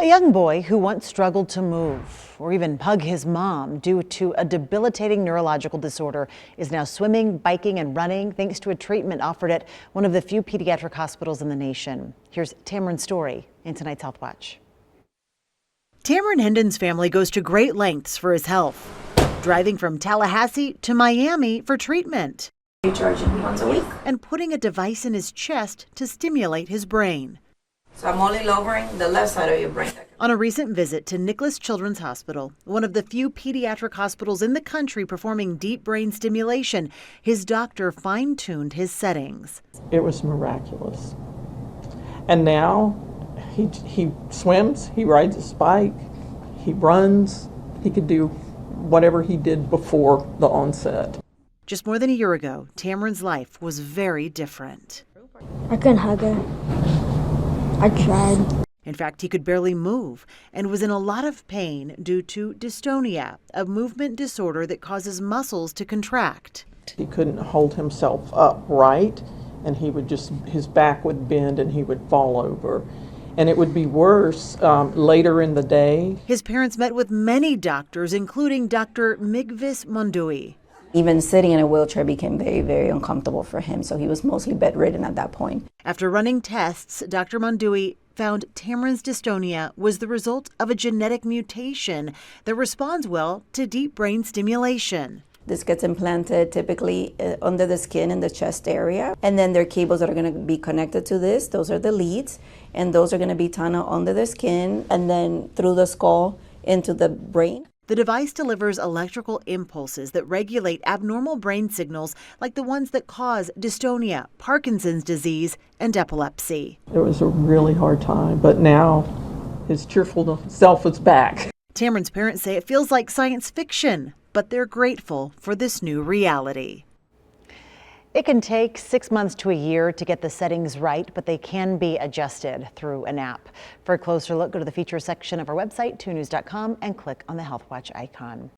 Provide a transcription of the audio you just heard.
A young boy who once struggled to move or even hug his mom due to a debilitating neurological disorder is now swimming, biking, and running thanks to a treatment offered at one of the few pediatric hospitals in the nation. Here's Tamryn's story in tonight's Health Watch. Tamryn Hendon's family goes to great lengths for his health, driving from Tallahassee to Miami for treatment. Recharging once a week. And putting a device in his chest to stimulate his brain. So I'm only lowering the left side of your brain. On a recent visit to Nicholas Children's Hospital, one of the few pediatric hospitals in the country performing deep brain stimulation, his doctor fine-tuned his settings. It was miraculous. And now he swims, he rides a bike, he runs, he could do whatever he did before the onset. Just more than a year ago, Tamryn's life was very different. I couldn't hug her. I tried. In fact, he could barely move and was in a lot of pain due to dystonia, a movement disorder that causes muscles to contract. He couldn't hold himself upright, and his back would bend and he would fall over. And it would be worse later in the day. His parents met with many doctors, including Dr. Migvis Mondui. Even sitting in a wheelchair became very, very uncomfortable for him, so he was mostly bedridden at that point. After running tests, Dr. Mondui found Tamryn's dystonia was the result of a genetic mutation that responds well to deep brain stimulation. This gets implanted typically under the skin in the chest area, and then there are cables that are going to be connected to this. Those are the leads, and those are going to be tunneled under the skin and then through the skull into the brain. The device delivers electrical impulses that regulate abnormal brain signals like the ones that cause dystonia, Parkinson's disease, and epilepsy. It was a really hard time, but now his cheerful self is back. Tamryn's parents say it feels like science fiction, but they're grateful for this new reality. It can take 6 months to a year to get the settings right, but they can be adjusted through an app. For a closer look, go to the features section of our website, 2news.com, and click on the Health Watch icon.